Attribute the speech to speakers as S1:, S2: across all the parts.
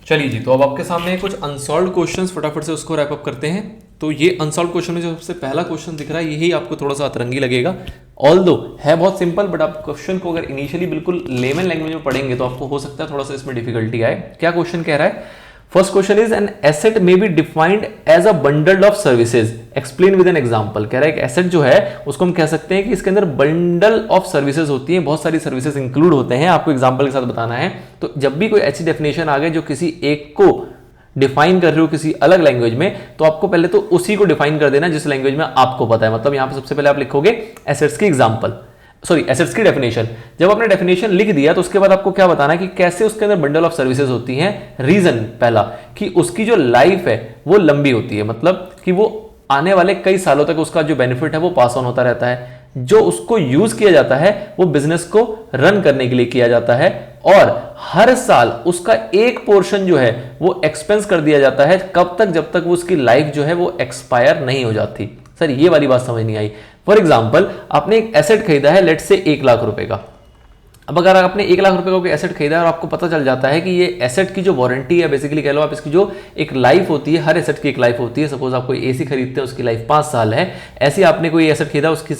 S1: चलिए जी, तो अब आपके सामने कुछ अनसॉल्व क्वेश्चंस, फटाफट से उसको रैप अप करते हैं। तो ये अनसॉल्व क्वेश्चन में जो सबसे पहला क्वेश्चन दिख रहा है यही आपको थोड़ा सा अतरंगी लगेगा। ऑल्दो है बहुत सिंपल, बट आप क्वेश्चन को अगर इनिशियली बिल्कुल लेमन लैंग्वेज में पढ़ेंगे तो आपको हो सकता है थोड़ा सा इसमें डिफिकल्टी आए। क्या क्वेश्चन कह रहा है? First question is an asset may be defined as a bundle of services, explain with an example. कह रहा है एक एसेट जो है उसको हम कह सकते हैं कि इसके अंदर बंडल ऑफ सर्विसेज होती हैं, बहुत सारी सर्विसेज इंक्लूड होते हैं, आपको एग्जांपल के साथ बताना है। तो जब भी कोई ऐसी डेफिनेशन आ गई जो किसी एक को डिफाइन कर रहे हो किसी अलग लैंग्वेज में, तो आपको पहले तो उसी को डिफाइन कर देना जिस लैंग्वेज में आपको पता है। मतलब यहां पे सबसे पहले आप लिखोगे एसेट्स की एग्जांपल, सॉरी एसेट्स की डेफिनेशन। जब आपने डेफिनेशन लिख दिया तो उसके बाद आपको क्या बताना है कि कैसे उसके अंदर बंडल ऑफ सर्विसेज होती हैं। रीजन पहला कि उसकी जो लाइफ है वो लंबी होती है, मतलब कि वो आने वाले कई सालों तक उसका जो बेनिफिट है वो पास ऑन होता रहता है। जो उसको यूज किया जाता है वो बिजनेस को रन करने के लिए किया जाता है, और हर साल उसका एक पोर्शन जो है वो एक्सपेंस कर दिया जाता है। कब तक? जब तक वो उसकी लाइफ जो है वो एक्सपायर नहीं हो जाती। सर ये वाली बात समझ नहीं आई। फॉर एग्जाम्पल आपने एक एसेट खरीदा है, लेट से 1 लाख रुपए का। अब अगर आपने 1 लाख रुपए का कोई एसेट खरीदा है और आपको पता चल जाता है कि ये एसेट की जो वारंटी है, बेसिकली कह लो आप, इसकी जो एक लाइफ होती है, हर एसेट की एक लाइफ होती है। सपोज आप कोई एसी खरीदते हैं, उसकी लाइफ 5 साल है। ऐसे आपने कोई एसेट खरीदा, उसकी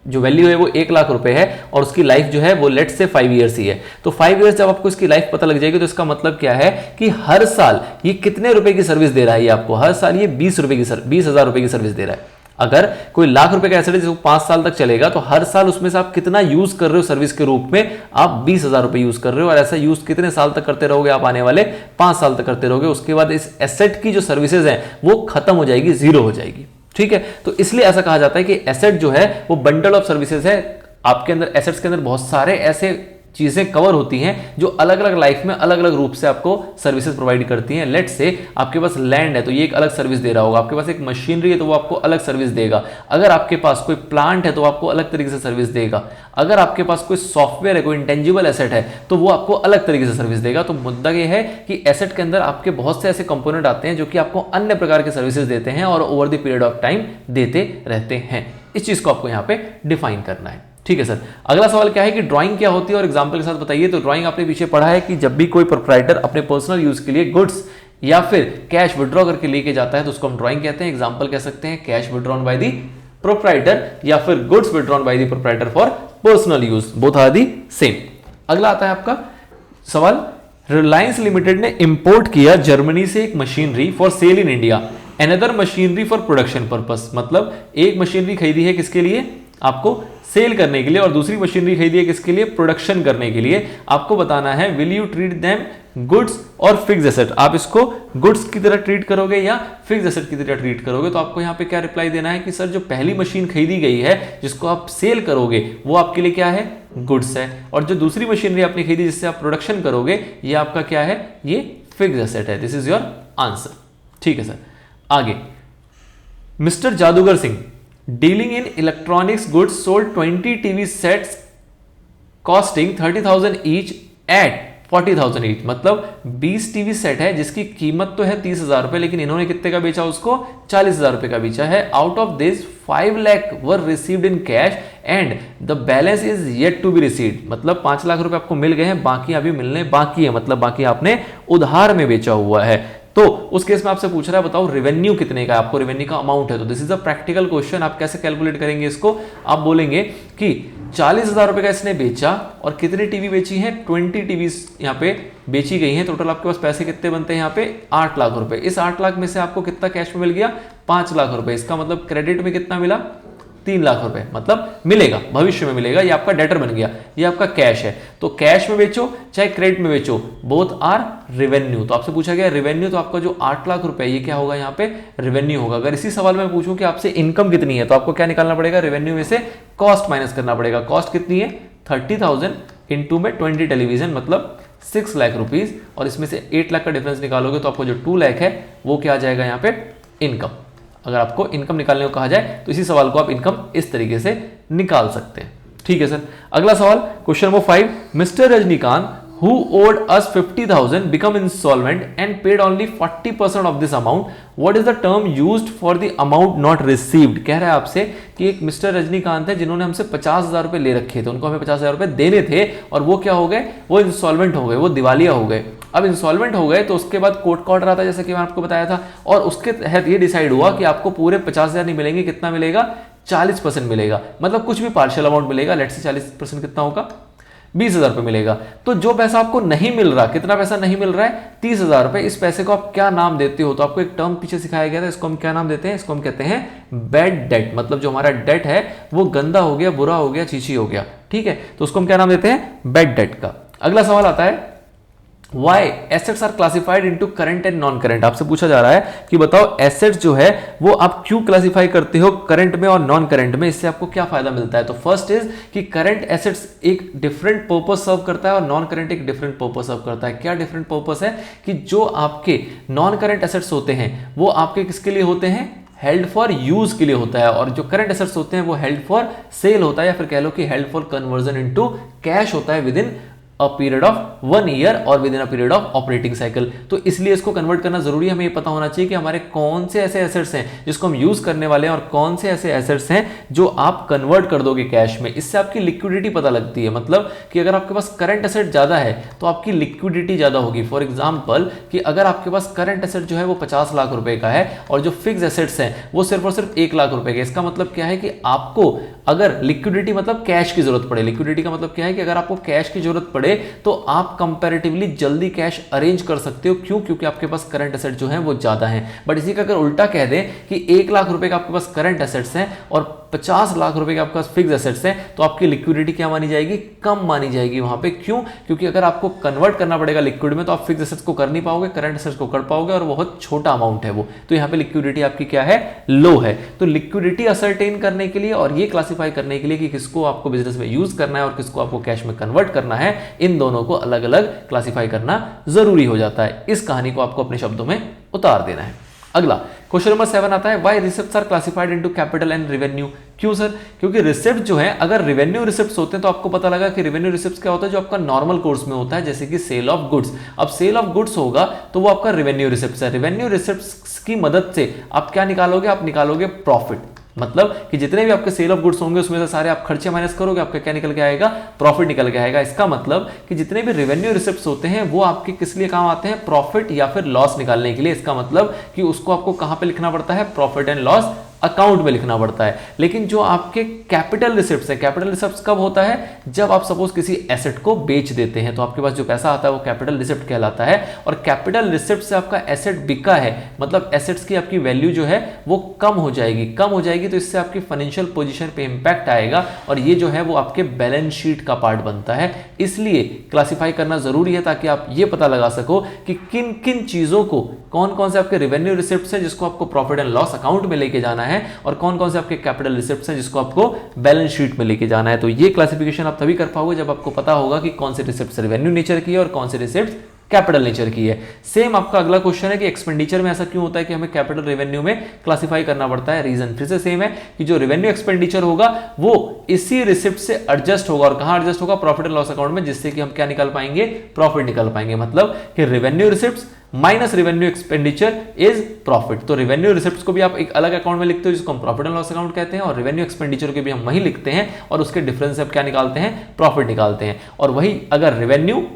S1: जो वैल्यू है वो 1 लाख रुपए है और उसकी लाइफ जो है वो लेट से 5 ईयर्स ही है। तो 5 ईयर्स जब आपको इसकी लाइफ पता लग जाएगी तो इसका मतलब क्या है कि हर साल ये कितने रुपए की सर्विस दे रहा है? ये आपको हर साल ये 20,000 रुपए की सर्विस दे रहा है। अगर कोई लाख रुपए का एसेट है जिसको 5 साल तक चलेगा, तो हर साल उसमें से आप कितना यूज कर रहे हो सर्विस के रूप में? आप 20,000 रुपए यूज कर रहे हो, और ऐसा यूज कितने साल तक करते रहोगे आप? आने वाले 5 साल तक करते रहोगे। उसके बाद इस एसेट की जो सर्विसेज हैं वो खत्म हो जाएगी, जीरो हो जाएगी। ठीक है, तो इसलिए ऐसा कहा जाता है कि एसेट जो है वो बंडल ऑफ सर्विसेज है। आपके अंदर एसेट्स के अंदर बहुत सारे ऐसे चीजें कवर होती हैं जो अलग अलग लाइफ में अलग अलग रूप से आपको सर्विसेज प्रोवाइड करती हैं। लेट से आपके पास लैंड है तो ये एक अलग सर्विस दे रहा होगा, आपके पास एक मशीनरी है तो वो आपको अलग सर्विस देगा, अगर आपके पास कोई प्लांट है तो आपको अलग तरीके से सर्विस देगा, अगर आपके पास कोई सॉफ्टवेयर है, कोई इंटेंजिबल एसेट है तो वो आपको अलग तरीके से सर्विस देगा। तो मुद्दा ये है कि एसेट के अंदर आपके बहुत से ऐसे कंपोनेंट आते हैं जो कि आपको अन्य प्रकार के सर्विसेज देते हैं और over the period of time देते रहते हैं। इस चीज को आपको यहाँ पे डिफाइन करना है। ठीक है सर, अगला सवाल क्या है कि ड्राइंग क्या होती है और एग्जांपल के साथ बताइए। तो ड्राइंग आपने पीछे पढ़ा है कि जब भी कोई प्रोप्राइटर अपने पर्सनल यूज के लिए गुड्स या फिर कैश विड्रॉ करके लेके जाता है तो उसको हम ड्राइंग कहते हैं। एग्जांपल कह सकते हैं cash withdrawn by the proprietor या फिर goods withdrawn by the proprietor for personal use, both are the same. अगला आता है आपका सवाल, रिलायंस लिमिटेड ने इंपोर्ट किया जर्मनी से एक machinery for sale in India, another machinery for production purpose. मतलब एक मशीनरी खरीदी है किसके लिए? आपको सेल करने के लिए, और दूसरी मशीनरी खरीदी है किसके लिए? प्रोडक्शन करने के लिए। आपको बताना है will you treat them goods और फिक्स एसेट। आप इसको गुड्स की तरह ट्रीट करोगे या फिक्स एसेट की तरह ट्रीट करोगे? तो आपको यहाँ पे क्या रिप्लाई देना है कि सर जो पहली मशीन खरीदी गई है जिसको आप सेल करोगे वो आपके लिए क्या है? गुड्स है, और जो दूसरी मशीनरी आपने खरीदी जिससे आप प्रोडक्शन करोगे ये आपका क्या है? ये फिक्स एसेट है। This is your answer. ठीक है सर, आगे मिस्टर जादूगर Singh dealing in electronics goods sold 20 TV sets costing 30,000 each eight 40,000 each. मतलब 20 टीवी सेट है जिसकी कीमत तो है 30,000 रुपए, लेकिन इन्होंने कितने का बेचा? उसको 40,000 रुपए का बेचा है। Out of this 5 lakh were received in cash and the balance is yet to be received. मतलब 5 लाख रुपए आपको मिल गए हैं, बाकी अभी मिलने बाकी है, मतलब बाकी आपने उधार में बेचा हुआ है। तो उस केस में आपसे पूछ रहा है बताओ रेवेन्यू कितने का है, आपको रेवेन्यू का अमाउंट है। तो this is a practical question. आप कैसे कैलकुलेट करेंगे इसको? आप बोलेंगे कि 40,000 रुपए का इसने बेचा और कितनी टीवी बेची है? 20 टीवी यहाँ पे बेची गई हैं। टोटल आपके पास पैसे कितने बनते हैं यहाँ पे? 8 लाख रुपए। इस 8 लाख में से आपको कितना कैश में मिल गया? 5 लाख रुपए। इसका मतलब क्रेडिट में कितना मिला? 3 लाख रुपए, मतलब मिलेगा, भविष्य में मिलेगा। ये आपका डेटर बन गया, ये आपका कैश है। तो कैश में बेचो चाहे क्रेडिट में बेचो, बोथ आर रेवेन्यू। तो आपसे पूछा गया रेवेन्यू, तो आपका जो 8 लाख रुपए ये क्या होगा? यहाँ पे रेवेन्यू होगा। अगर इसी सवाल में पूछूं कि आपसे इनकम कितनी है तो आपको क्या निकालना पड़ेगा? रेवेन्यू में से कॉस्ट माइनस करना पड़ेगा। कॉस्ट कितनी है? 30,000 इंटू में 20 टेलीविजन, मतलब 6 लाख रुपीज, और इसमें से 8 लाख का डिफरेंस निकालोगे तो आपको जो 2 लाख है वो क्या आ जाएगा यहाँ पे? इनकम। अगर आपको इनकम निकालने को कहा जाए तो इसी सवाल को आप इनकम इस तरीके से निकाल सकते हैं। ठीक है सर, अगला सवाल question number 5, mister Rajinikanth who owed us 50,000 become insolvent and paid only 40% of this amount. What is the term used for the amount not received? कह रहा है आपसे कि एक मिस्टर रजनीकांत है जिन्होंने हमसे 50,000 रुपए ले रखे थे, उनको हमें 50,000 रुपए देने थे और वो क्या हो गए, वो इंसॉल्वेंट हो गए, वो दिवालिया हो गए। अब इंसॉल्वेंट हो गए तो उसके बाद कोर्ट का ऑर्डर आता है, जैसे कि मैं आपको बताया था, और उसके तहत ये डिसाइड हुआ कि आपको पूरे 50,000 नहीं मिलेंगे, कितना मिलेगा, 40% मिलेगा, मतलब कुछ भी पार्शियल अमाउंट मिलेगा। लेट्स से 40% कितना होगा, 20,000 रुपए मिलेगा। तो जो पैसा आपको नहीं मिल रहा, कितना पैसा नहीं मिल रहा है, 30,000 रुपए, इस पैसे को आप क्या नाम देते हो? तो आपको एक टर्म पीछे सिखाया गया था, इसको हम क्या नाम देते हैं, इसको हम कहते हैं बैड डेट। मतलब जो हमारा डेट है वो गंदा हो गया, बुरा हो गया, चीची हो गया, ठीक है, तो उसको हम क्या नाम देते हैं, बैड डेट का। अगला सवाल आता है, Why assets are classified into current and non current? आपसे पूछा जा रहा है कि बताओ एसेट्स जो है वो आप क्यों क्लासिफाई करते हो करंट में और नॉन करंट में, इससे आपको क्या फायदा मिलता है? तो फर्स्ट इज कि करंट एसेट्स एक डिफरेंट पर्पस सर्व करता है और नॉन करंट एक डिफरेंट पर्पस सर्व करता है। क्या डिफरेंट पर्पस है कि जो आपके नॉन करंट एसेट्स होते हैं वो आपके किसके लिए होते हैं, हेल्ड फॉर यूज के लिए होता है, और जो करंट एसेट्स होते हैं वो हेल्ड फॉर सेल होता है, या फिर कह लो कि held for conversion into cash होता है within a period of 1 year और within a period of operating cycle. तो इसलिए इसको कन्वर्ट करना जरूरी है। हमें ये पता होना चाहिए कि हमारे कौन से ऐसे एसेट्स हैं जिसको हम यूज करने वाले हैं और कौन से ऐसे एसेट्स हैं जो आप कन्वर्ट कर दोगे कैश में। इससे आपकी लिक्विडिटी पता लगती है, मतलब कि अगर आपके पास करंट एसेट ज्यादा है तो आपकी लिक्विडिटी ज्यादा होगी। फॉर एग्जाम्पल कि अगर आपके पास करंट एसेट जो है वो 50 लाख रुपए का है और जो फिक्स एसेट्स हैं वो सिर्फ और सिर्फ 1 लाख रुपए का, इसका मतलब क्या है कि आपको अगर लिक्विडिटी मतलब कैश की जरूरत पड़े, लिक्विडिटी का मतलब क्या है कि अगर आपको कैश की जरूरत पड़े तो आप कंपैरेटिवली जल्दी कैश अरेंज कर सकते हो। क्यों? क्योंकि आपके पास करंट एसेट जो है वो ज्यादा है। बट इसी का अगर उल्टा कह दें कि 1 लाख रुपए का आपके पास करंट एसेट्स हैं और 50 लाख रुपए के आपके पास फिक्स एसेट्स हैं, तो आपकी लिक्विडिटी क्या मानी जाएगी, कम मानी जाएगी वहां पे। क्यों? क्योंकि अगर आपको कन्वर्ट करना पड़ेगा लिक्विड में तो आप फिक्स एसेट्स को कर नहीं पाओगे, करंट एसेट्स को कर पाओगे, और बहुत छोटा अमाउंट है वो, तो यहाँ पे लिक्विडिटी आपकी क्या है, लो है। तो लिक्विडिटी असरटेन करने के लिए और ये क्लासिफाई करने के लिए कि किसको आपको बिजनेस में यूज करना है और किसको आपको कैश में कन्वर्ट करना है, इन दोनों को अलग अलग क्लासिफाई करना जरूरी हो जाता है। इस कहानी को आपको अपने शब्दों में उतार देना है। अगला क्वेश्चन नंबर 7 आता है, why receipts are classified into capital and revenue? क्यों सर? क्योंकि रिसिप्ट जो है, अगर रेवेन्यू रिसिप्ट्स होते हैं तो आपको पता लगा कि रेवेन्यू रिसिप्ट्स क्या होता है, जो आपका नॉर्मल कोर्स में होता है, जैसे कि सेल ऑफ गुड्स। अब सेल ऑफ गुड्स होगा तो वो आपका रेवेन्यू रिसिप्ट्स है। रेवेन्यू रिसिप्ट्स की मदद से आप क्या निकालोगे, आप निकालोगे प्रॉफिट। मतलब कि जितने भी आपके सेल ऑफ गुड्स होंगे उसमें से सारे आप खर्चे माइनस करोगे, आपका क्या निकल के आएगा, प्रॉफिट निकल के आएगा। इसका मतलब कि जितने भी रेवेन्यू रिसिप्ट्स होते हैं वो आपके किस लिए काम आते हैं, प्रॉफिट या फिर लॉस निकालने के लिए। इसका मतलब कि उसको आपको कहां पे लिखना पड़ता है, प्रॉफिट एंड लॉस अकाउंट में लिखना पड़ता है। लेकिन जो आपके कैपिटल रिसिप्ट्स है, कैपिटल रिसिप्ट्स कब होता है, जब आप सपोज किसी एसेट को बेच देते हैं तो आपके पास जो पैसा आता है वो कैपिटल रिसिप्ट कहलाता है। और कैपिटल रिसिप्ट से आपका एसेट बिका है, मतलब एसेट्स की आपकी वैल्यू जो है वो कम हो जाएगी, कम हो जाएगी, तो इससे आपकी फाइनेंशियल पोजीशन पे इंपैक्ट आएगा और ये जो है वो आपके बैलेंस शीट का पार्ट बनता है। इसलिए क्लासिफाई करना जरूरी है ताकि आप ये पता लगा सको कि किन किन चीजों को, कौन कौन से आपके रेवेन्यू रिसिप्ट्स हैं जिसको आपको प्रॉफिट एंड लॉस अकाउंट में लेके जाना है और कौन कौन से आपके कैपिटल रिसिप्ट्स हैं जिसको आपको बैलेंस शीट में लेके जाना है। तो ये क्लासिफिकेशन आप तभी कर पाओगे जब आपको पता होगा कि कौन से रिसिप्ट्स रेवेन्यू नेचर की है और कौन से रिसिप्ट्स कैपिटल नेचर की है। सेम आपका अगला क्वेश्चन है कि एक्सपेंडिचर में ऐसा क्यों होता है कि हमें कैपिटल रेवेन्यू में क्लासिफाई करना पड़ता है। रीजन फिर से सेम है कि जो रेवेन्यू एक्सपेंडिचर होगा वो इसी रिसिप्ट से एडजस्ट होगा, और कहां एडजस्ट होगा, प्रॉफिट एंड लॉस अकाउंट में, जिससे कि हम क्या निकाल पाएंगे, प्रॉफिट निकाल पाएंगे। मतलब कि revenue receipts minus revenue expenditure is profit. तो रेवेन्यू रिसिप्ट्स को भी आप एक अलग अकाउंट में लिखते हो जिसको हम प्रॉफिट एंड लॉस अकाउंट कहते हैं, और रेवेन्यू एक्सपेंडिचर के भी हम वही लिखते हैं और उसके डिफरेंस से आप क्या निकालते हैं, प्रॉफिट निकालते हैं। और वही अगर रेवेन्यू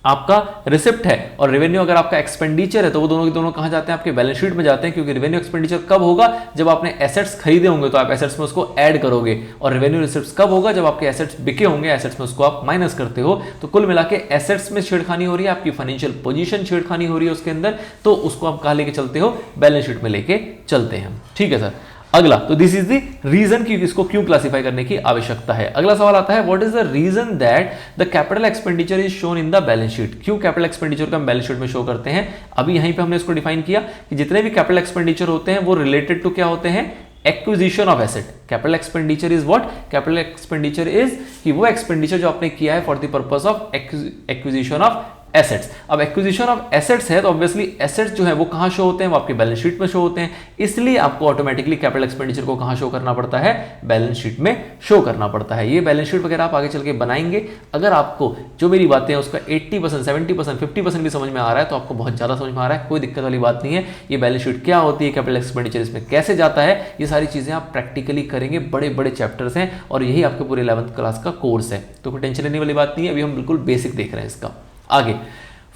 S1: आपका रिसिप्ट है और रेवेन्यू अगर आपका एक्सपेंडिचर है तो वो दोनों के दोनों कहां जाते हैं, आपके बैलेंस शीट में जाते हैं। क्योंकि रेवेन्यू एक्सपेंडिचर कब होगा, जब आपने एसेट्स खरीदे होंगे तो आप एसेट्स में उसको ऐड करोगे, और रेवेन्यू रिसिप्ट्स कब होगा, जब आपके एसेट्स बिके होंगे, एसेट्स में उसको आप माइनस करते हो। तो कुल मिला के एसेट्स में छेड़खानी हो रही है, आपकी फाइनेंशियल पोजीशन छेड़खानी हो रही है उसके अंदर, तो उसको आप कहां लेके चलते हो, बैलेंस शीट में लेके चलते हैं। ठीक है सर। अगला, तो दिस इज द रीजन कि इसको क्यों क्लासिफाई करने की आवश्यकता है। अगला सवाल आता है, what is the reason that the capital expenditure is shown in the balance sheet? क्यों कैपिटल एक्सपेंडिचर को हम बैलेंस शीट में शो करते हैं? अभी यहीं पे हमने इसको डिफाइन किया कि जितने भी कैपिटल एक्सपेंडिचर होते हैं वो रिलेटेड टू क्या होते हैं, acquisition of asset. Capital expenditure is what, capital expenditure is कि वो एक्सपेंडिचर जो आपने किया है for the purpose of acquisition of assets. अब एक्विजिशन ऑफ एसेट्स है तो ऑब्वियसली एसेट्स जो है वो कहां शो होते हैं, वो आपके बैलेंस शीट में शो होते हैं, इसलिए आपको ऑटोमेटिकली कैपिटल एक्सपेंडिचर को कहां शो करना पड़ता है, बैलेंस शीट में शो करना पड़ता है। ये बैलेंस शीट वगैरह आप आगे चल के बनाएंगे। अगर आपको जो मेरी बातें हैं उसका 80%, 70%, 50% भी समझ में आ रहा है तो आपको बहुत ज्यादा समझ में आ रहा है, कोई दिक्कत वाली बात नहीं है। ये बैलेंस शीट क्या होती है, कैपिटल एक्सपेंडिचर इसमें कैसे जाता है, ये सारी चीजें आप प्रैक्टिकली करेंगे। बड़े बड़े चैप्टर्स हैं और यही आपके पूरे 11th क्लास का कोर्स है, तो कोई टेंशन लेने वाली बात नहीं है। अभी हम बिल्कुल बेसिक देख रहे हैं इसका। आगे,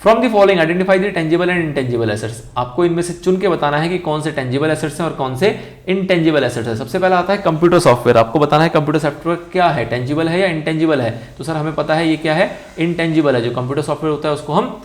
S1: from the following identify the tangible and intangible assets. आपको इनमें से चुन के बताना है कि कौन से टेंजिबल एसेट्स हैं और कौन से इनटेंजिबल एसेट्स हैं। सबसे पहला आता है कंप्यूटर सॉफ्टवेयर। आपको बताना है कंप्यूटर सॉफ्टवेयर क्या है, टेंजिबल है या इनटेंजिबल है। तो सर हमें पता है ये क्या है, इनटेंजिबल है। जो कंप्यूटर सॉफ्टवेयर होता है उसको हम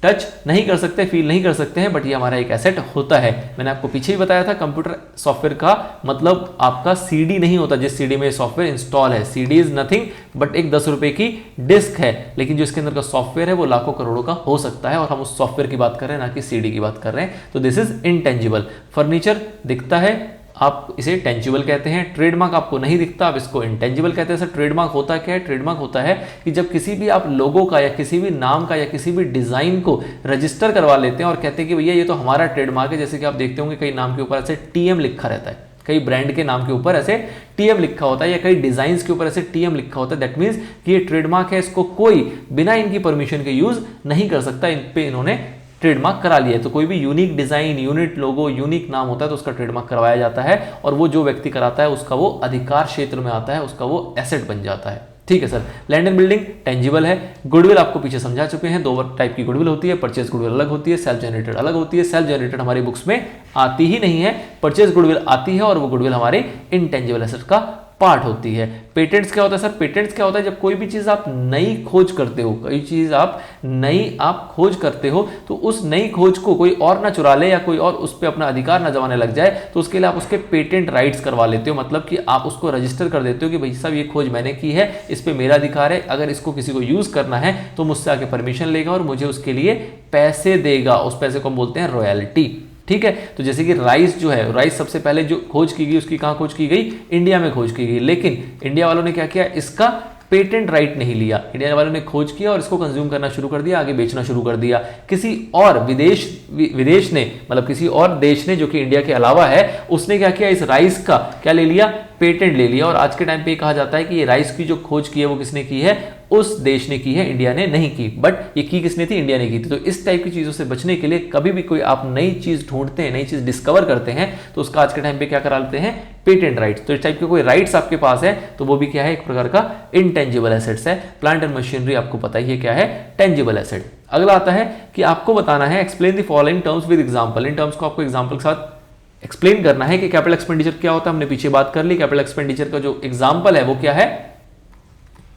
S1: टच नहीं कर सकते, फील नहीं कर सकते हैं, बट ये हमारा एक एसेट होता है। मैंने आपको पीछे ही बताया था कंप्यूटर सॉफ्टवेयर का मतलब आपका सीडी नहीं होता जिस सीडी में सॉफ्टवेयर इंस्टॉल है। सीडी इज नथिंग बट एक 10 रुपए की डिस्क है, लेकिन जो इसके अंदर का सॉफ्टवेयर है वो लाखों करोड़ों का हो सकता है और हम उस सॉफ्टवेयर की बात कर रहे हैं ना कि सीडी की बात कर रहे हैं। तो दिस इज इनटेंजिबल। फर्नीचर दिखता है, आप इसे टेंजिबल कहते हैं। ट्रेडमार्क आपको नहीं दिखता, आप इसको इंटेंजिबल कहते हैं। सर ट्रेडमार्क होता क्या है, ट्रेडमार्क होता है कि जब किसी भी आप लोगों का या किसी भी नाम का या किसी भी डिजाइन को रजिस्टर करवा लेते हैं और कहते हैं कि भैया ये तो हमारा ट्रेडमार्क है। जैसे कि आप देखते होंगे कई नाम के ऊपर ऐसे टीएम लिखा रहता है, कई ब्रांड के नाम के ऊपर ऐसे टीएम लिखा होता है या कई डिजाइन्स के ऊपर ऐसे टीएम लिखा होता है। दैट मींस कि ये ट्रेडमार्क है, इसको कोई बिना इनकी परमिशन के यूज नहीं कर सकता। इन पे इन्होंने ट्रेडमार्क करा लिया है। तो कोई भी यूनिक डिजाइन, यूनिक लोगो, यूनिक नाम होता है तो उसका ट्रेडमार्क करवाया जाता है और वो जो व्यक्ति कराता है उसका वो अधिकार क्षेत्र में आता है, उसका वो एसेट बन जाता है। ठीक है sir. Land and building tangible है। गुडविल आपको पीछे समझा चुके हैं, दो टाइप की गुडविल होती है, परचेज गुडविल अलग होती है, सेल्फ जनरेटेड अलग होती है। सेल्फ जनरेटेड हमारी बुक्स में आती ही नहीं है, परचेज गुडविल आती है और वो गुडविल हमारे इनटेंजिबल एसेट का पार्ट होती है। पेटेंट्स क्या होता है सर, पेटेंट्स क्या होता है जब कोई भी चीज आप नई खोज करते हो, कोई चीज आप खोज करते हो तो उस नई खोज को कोई और ना चुरा ले या कोई और उस पर अपना अधिकार ना जमाने लग जाए, तो उसके लिए आप उसके पेटेंट राइट्स करवा लेते हो। मतलब कि आप उसको रजिस्टर कर देते हो कि भाई साहब ये खोज मैंने की है, इस पे मेरा अधिकार है, अगर इसको किसी को यूज करना है तो मुझसे आके परमिशन लेगा और मुझे उसके लिए पैसे देगा। उस पैसे को हम बोलते हैं रॉयल्टी। ठीक है। तो जैसे कि राइस जो है, राइस सबसे पहले जो खोज की गई उसकी कहां खोज की गई, इंडिया में खोज की गई, लेकिन इंडिया वालों ने क्या किया, इसका पेटेंट राइट नहीं लिया। इंडिया वालों ने खोज किया और इसको कंज्यूम करना शुरू कर दिया, आगे बेचना शुरू कर दिया। किसी और विदेश ने, मतलब किसी और देश ने जो कि इंडिया के अलावा है, उसने क्या किया, इस राइस का क्या ले लिया, पेटेंट ले लिया। और आज के टाइम पे कहा जाता है कि ये राइस की जो खोज की है वो किसने की है, उस देश ने की है, इंडिया ने नहीं की। बट ये की किसने थी, इंडिया ने की थी। तो इस टाइप की चीजों से बचने के लिए कभी भी कोई आप नई चीज ढूंढते हैं, नई चीज डिस्कवर करते हैं, तो उसका आज के टाइम पे क्या करा लेते हैं, पेटेंट राइट्स। तो इस टाइप के कोई राइट्स आपके पास है तो वो भी क्या है, एक प्रकार का इनटेंजिबल एसेट्स है। प्लांट एंड मशीनरी आपको पता ही है क्या है, टेंजिबल एसेट। अगला आता है कि आपको बताना है explain the following terms with example. In terms को आपको एग्जांपल के साथ एक्सप्लेन करना है कि कैपिटल एक्सपेंडिचर क्या होता है। हमने पीछे बात कर ली, कैपिटल एक्सपेंडिचर का जो एग्जांपल है वो क्या है,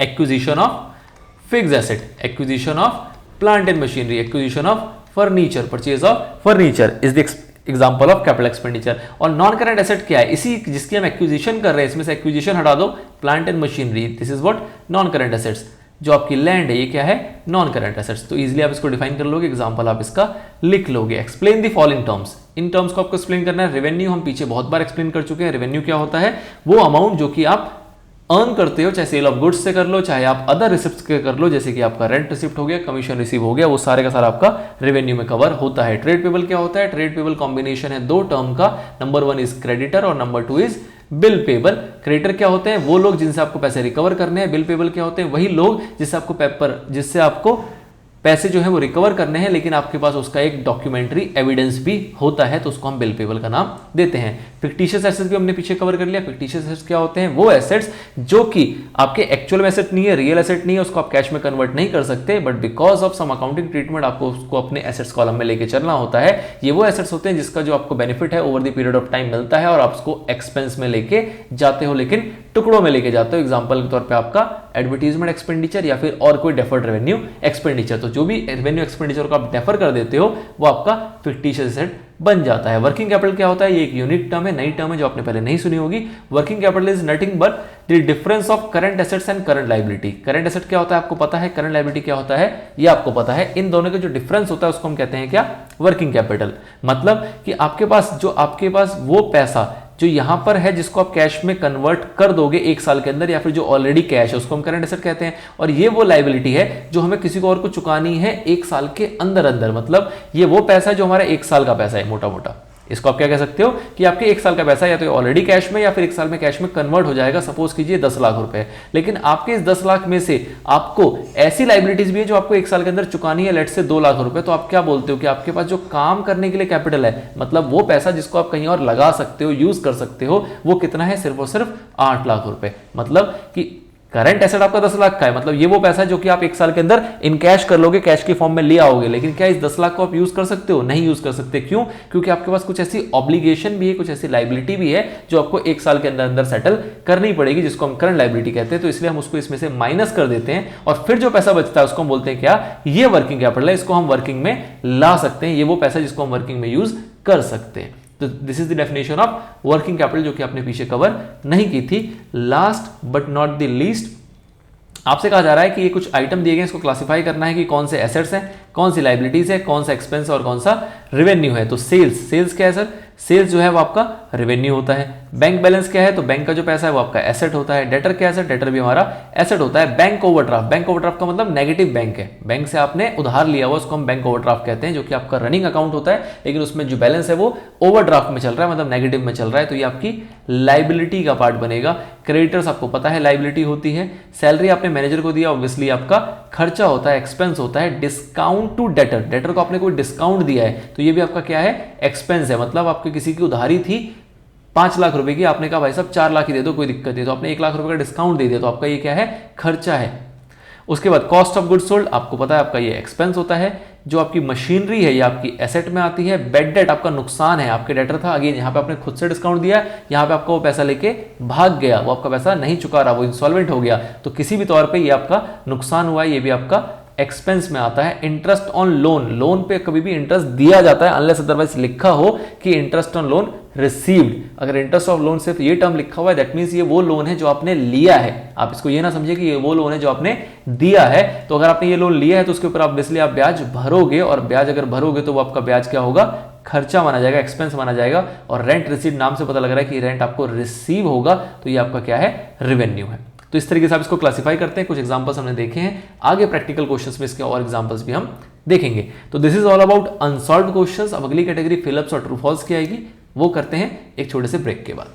S1: acquisition of fixed asset, acquisition of plant and machinery, acquisition of furniture, purchase of furniture is the example of capital expenditure. और नॉन करंट एसेट क्या है, इसी जिसकी हम एक्विजिशन कर रहे हैं, इसमें से एक्विजिशन हटा दो, plant and machinery, this is what non current assets. जो आपकी लैंड है ये क्या है, नॉन करंट एसेट्स। तो इजीली आप इसको डिफाइन कर लोगे, एग्जांपल आप इसका लिख लोगे। Explain the following terms, in terms को आपको एक्सप्लेन करना है। रेवेन्यू हम पीछे बहुत बार एक्सप्लेन कर चुके हैं। रेवेन्यू क्या होता है, वो अमाउंट जो कि आप अर्न करते हो, चाहे सेल ऑफ गुड्स से कर लो, चाहे आप अदर रिसिप्ट से कर लो, जैसे कि आपका रेंट रिसिप्ट हो गया, कमीशन रिसीव हो गया, वो सारे का सारा आपका रेवेन्यू में कवर होता है। ट्रेड पेबल क्या होता है, ट्रेड पेबल कॉम्बिनेशन है दो टर्म का, नंबर 1 इज क्रेडिटर और number 2 is bill payable. Creditor क्या होते हैं, वो लोग जिनसे आपको पैसे रिकवर करने हैं। बिल पेबल क्या होते हैं, वही लोग जिससे आपको पैसे जो है वो रिकवर करने हैं, लेकिन आपके पास उसका एक डॉक्यूमेंट्री एविडेंस भी होता है, तो उसको हम बिल पेबल का नाम देते हैं। फिक्टिशियस एसेट्स भी हमने पीछे कवर कर लिया। फिक्टिशियस एसेट्स क्या होते हैं, वो एसेट्स जो कि आपके एक्चुअल में एसेट नहीं है, रियल एसेट नहीं है, उसको आप कैश में कन्वर्ट नहीं कर सकते, but because of some accounting treatment आपको उसको अपने एसेट्स कॉलम में लेके चलना होता है। ये वो एसेट्स होते हैं जिसका जो आपको बेनिफिट है over the period of time मिलता है और आप उसको एक्सपेंस में लेके जाते हो, लेकिन टुकड़ों में लेके जाते हो। एग्जांपल के तौर पे आपका एडवर्टीजमेंट एक्सपेंडिचर या फिर और कोई डेफर्ड रेवेन्यू एक्सपेंडिचर। तो जो भी रेवेन्यू एक्सपेंडिचर को आप डेफर कर देते हो वो आपका फिक्टिशियस एसेट बन जाता है। वर्किंग कैपिटल क्या होता है, ये एक यूनिक टर्म है, नई टर्म है जो आपने पहले नहीं सुनी होगी। Working capital is nothing but the difference of current assets and current liability. Current asset क्या होता है आपको पता है, करंट लायबिलिटी क्या होता है ये आपको पता है। इन दोनों का जो डिफरेंस होता है उसको हम कहते हैं क्या, वर्किंग कैपिटल। मतलब कि आपके पास वो पैसा जो यहां पर है जिसको आप कैश में कन्वर्ट कर दोगे 1 साल के अंदर, या फिर जो ऑलरेडी कैश है उसको हम करंट एसेट कहते हैं। और ये वो लाइबिलिटी है जो हमें किसी को और को चुकानी है 1 साल के अंदर अंदर, मतलब ये वो पैसा है जो हमारा 1 साल का पैसा है मोटा मोटा। इसको आप क्या कह सकते हो कि आपके 1 साल का पैसा या तो ऑलरेडी कैश में या फिर 1 साल में कैश में कन्वर्ट हो जाएगा। सपोज कीजिए 10 लाख रुपए, लेकिन आपके इस 10 लाख में से आपको ऐसी लाइबिलिटीज भी है जो आपको 1 साल के अंदर चुकानी है, लेट से 2 लाख रुपए। तो आप क्या बोलते हो कि आपके पास जो काम करने के लिए कैपिटल है, मतलब वो पैसा जिसको आप कहीं और लगा सकते हो, यूज कर सकते हो, वो कितना है? सिर्फ और सिर्फ 8 लाख रुपए। मतलब कि करंट एसेट आपका 10 लाख का है, मतलब ये वो पैसा है जो कि आप 1 साल के अंदर इन कैश कर लोगे, कैश की फॉर्म में ले आओगे। लेकिन क्या इस 10 लाख को आप यूज कर सकते हो? नहीं यूज कर सकते। क्यों? क्योंकि आपके पास कुछ ऐसी ऑब्लिगेशन भी है, कुछ ऐसी लाइबिलिटी भी है जो आपको 1 साल के अंदर अंदर सेटल करनी पड़ेगी, जिसको हम करंट लाइबिलिटी कहते हैं। तो इसलिए हम उसको इसमें से माइनस कर देते हैं और फिर जो पैसा बचता है उसको हम बोलते हैं क्या? ये वर्किंग कैपिटल है, इसको हम वर्किंग में ला सकते हैं। ये वो पैसा जिसको हम वर्किंग में यूज कर सकते हैं। तो this is the definition of working capital, जो कि आपने पीछे कवर नहीं की थी। Last but not the least, आपसे कहा जा रहा है कि ये कुछ आइटम दिए गए, इसको क्लासिफाई करना है कि कौन से एसेट्स हैं, कौन सी लाइबिलिटीज है, कौन सा एक्सपेंस और कौन सा रेवेन्यू है। तो सेल्स क्या है सर? सेल्स जो है वो आपका रेवेन्यू होता है। बैंक बैलेंस क्या है? तो बैंक का जो पैसा है वो आपका एसेट होता है। डेटर क्या है सर? डेटर भी हमारा एसेट होता है। बैंक ओवरड्राफ्ट का मतलब नेगेटिव बैंक है, बैंक से आपने उधार लिया हुआ, उसको हम बैंक ओवरड्राफ्ट कहते हैं, जो कि आपका रनिंग अकाउंट होता है, लेकिन उसमें जो बैलेंस है वो ओवरड्राफ्ट में चल रहा है, मतलब नेगेटिव में चल रहा है। तो ये आपकी लाइबिलिटी का पार्ट बनेगा। क्रेडिटर्स आपको पता है लाइबिलिटी होती है। सैलरी आपने मैनेजर को दिया, ऑब्वियसली आपका खर्चा होता है, एक्सपेंस होता है। डिस्काउंट टू डेटर को आपने कोई डिस्काउंट दिया है तो ये भी आपका क्या है? एक्सपेंस है। मतलब आपके किसी की उधारी थी 5 लाख रुपए की, आपने कहा भाई साहब 4 लाख ही दे दो, कोई दिक्कत नहीं, तो आपने 1 लाख रुपए का डिस्काउंट दे दिया, तो आपका ये क्या है? खर्चा है। उसके बाद कॉस्ट ऑफ गुड्स सोल्ड, आपको पता है आपका ये एक्सपेंस होता है। जो आपकी मशीनरी है ये आपकी एसेट में आती है। बैड डेट आपका नुकसान है, आपके डेटर था, अगेन यहाँ पे आपने खुद से डिस्काउंट दिया, यहाँ पे आपका वो पैसा लेके भाग गया, वो आपका पैसा नहीं चुका रहा, वो इंसॉल्वेंट हो गया, तो किसी भी तौर पे ये आपका नुकसान हुआ है, ये भी आपका एक्सपेंस में आता है। इंटरेस्ट ऑन लोन पे कभी भी इंटरेस्ट दिया जाता है अनलेस अदरवाइज लिखा हो कि इंटरेस्ट ऑन लोन रिसीव्ड। अगर इंटरेस्ट ऑफ लोन सिर्फ ये टर्म लिखा हुआ है, दैट मींस ये वो लोन है जो आपने लिया है। आप इसको ये ना समझिए कि ये वो लोन है जो आपने दिया है। तो अगर आपने ये लोन लिया है तो उसके ऊपर ऑब्वियसली आप ब्याज भरोगे, और ब्याज अगर भरोगे तो वो आपका ब्याज क्या होगा? खर्चा माना जाएगा, एक्सपेंस माना जाएगा। और रेंट रिसीव, नाम से पता लग रहा है कि रेंट आपको रिसीव होगा, तो ये आपका क्या है? रेवेन्यू है। तो इस तरीके से आप इसको क्लासिफाई करते हैं। कुछ एग्जांपल्स हमने देखे हैं, आगे प्रैक्टिकल क्वेश्चंस में इसके और एग्जांपल्स भी हम देखेंगे। तो this is all about unsolved questions. अब अगली कैटेगरी फिलअप्स और ट्रू फॉल्स की आएगी, वो करते हैं एक छोटे से ब्रेक के बाद।